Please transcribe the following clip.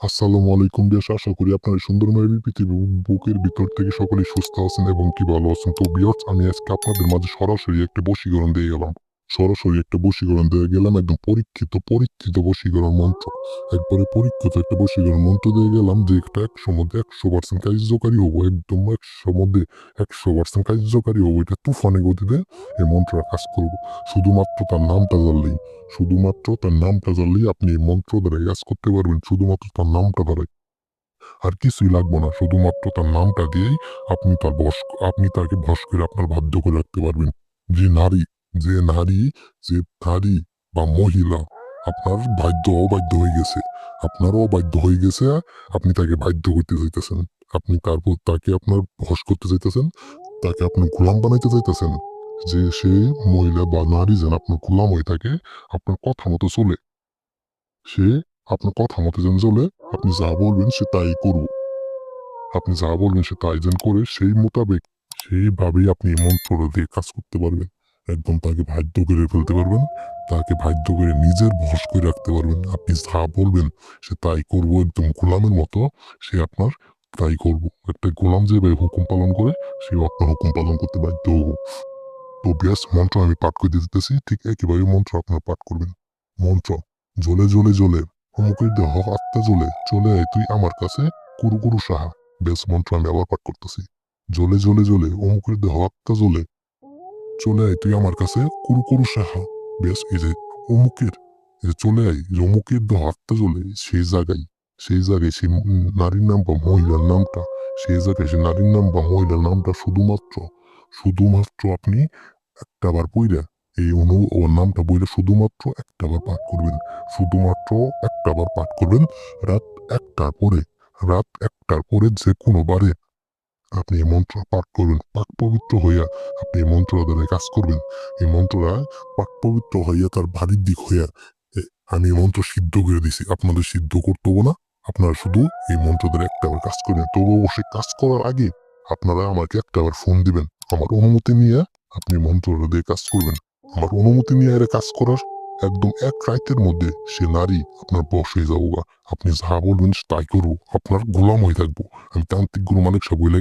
আসসালামু আলাইকুম বিয়াস, আশা করি আপনারা সুন্দরময় পৃথিবী বুকের ভিতর থেকে সকলেই সুস্থ আছেন এবং কি ভালো আছেন। তো বিয়ার্স, আমি আজকে আপনাদের মাঝে সরাসরি একটা বশীকরণ দিয়ে গেলাম। একদম পরীক্ষিত বশীকরণ মন্ত্র। একবারে পরীক্ষিত একটা বশীকরণ মন্ত্র দিয়ে গেলাম, যে একটা 100 মধ্যে 100% কার্যকারী হবো। একদম 100 মধ্যে 100% কার্যকারী হবো। এটা তুফানে গতিতে এই মন্ত্রটা কাজ করবো। শুধুমাত্র তার নামটা জানলেই আপনি এই মন্ত্র দ্বারা কাজ করতে পারবেন। শুধুমাত্র তার নামটা দ্বারাই, আর কিছুই লাগবে না। শুধুমাত্র তার নামটা দিয়েই আপনি তাকে বশ করে আপনার বাধ্য করে রাখতে পারবেন। যে নারী যে নারী যে নারী বা মহিলা আপনার অবাধ্য হয়ে গেছে, আপনারও অবাধ্য হয়ে গেছে, আপনি তাকে বাধ্য করতে চাইতেছেন। আপনি তারপর তাকে আপনার বশ করতে চাইতেছেন, তাকে আপনি গোলাম বানাইতে চাইতেছেন। যে সে মহিলা বা নারী যেন আপনার গোলাম হয়ে থাকে, আপনার কথা মতো চলে। সে আপনার কথা মতো যেন চলে, আপনি যা বলবেন সে তাই করবে। আপনি যা বলবেন সে তাই যেন করে, সেই মোতাবেক সেইভাবেই আপনি এই মন্ত্রটা দিয়ে কাজ করতে পারবেন। একদম তাকে বাধ্য করে ফেলতে পারবেন, তাকে বাধ্য করে নিজের বশ করে রাখতে পারবেন। আপনি যা বলবেন সে তাই করবো, একদম গোলামের মতো সে আপনার তাই করবো। একটা গোলাম যেভাবে হুকুম পালন করে, সেও আপনার হুকুম পালন করতে বাধ্য হবো। তো ব্যাস, মন্ত্র আমি পাঠ করে দিতেছি, ঠিক একইভাবে মন্ত্র আপনারা পাঠ করবেন। মন্ত্র: জ্বলে জ্বলে জ্বলে অমুকের দেহ আত্মা জ্বলে, চলে আয় তুই আমার কাছে কুরু কুরু সাহা। বেশ, মন্ত্র আমি আবার পাঠ করতেছি। জ্বলে জ্বলে জ্বলে অমুকের দেহ আত্মা জ্বলে, চলে আয় তুই আমার কাছে কুরু কুরু সাহা। বেশ, এই যে অমুকের, এই যে চলে আয়, যে অমুকের দেহ আত্মা জ্বলে, সেই জায়গায় সেই নারীর নাম বা মহিলার নামটা, সেই জায়গায় সেই নারীর নাম বা মহিলার নামটা শুধুমাত্র শুধুমাত্র আপনি একটা বার পইরা, এই ওর নামটা বইলে শুধুমাত্র একটা বার পাঠ করবেন। শুধুমাত্র একটা বার পাঠ করবেন। রাত ১টার পরে, যে কোনো বারে আপনি এই মন্ত্র পাঠ করবেন। পাক পবিত্র হইয়া আপনি এই মন্ত্র দ্বারা কাজ করবেন। এই মন্ত্রটা পাক পবিত্র হইয়া তার বাড়ির দিক হইয়া, আমি এই মন্ত্র সিদ্ধ করে দিছি, আপনাদের সিদ্ধ করতে হবো না। আপনারা শুধু এই মন্ত্র দ্বারা একটা বার কাজ করবেন। তবে অবশ্যই কাজ করার আগে আপনারা আমাকে একটা বার ফোন দিবেন। আমার অনুমতি নিয়ে আপনি মন্ত্রটা দিয়ে কাজ করবেন। আমার অনুমতি নিয়ে এর কাজ করার একদম ১ রাতের মধ্যে সে নারী আপনার বশ হয়ে যাবো গা। আপনি যা বলবেন তাই করবো, আপনার গোলাম হয়ে থাকবো। আমি তান্ত্রিক গুরু মানিক সাহেব বলে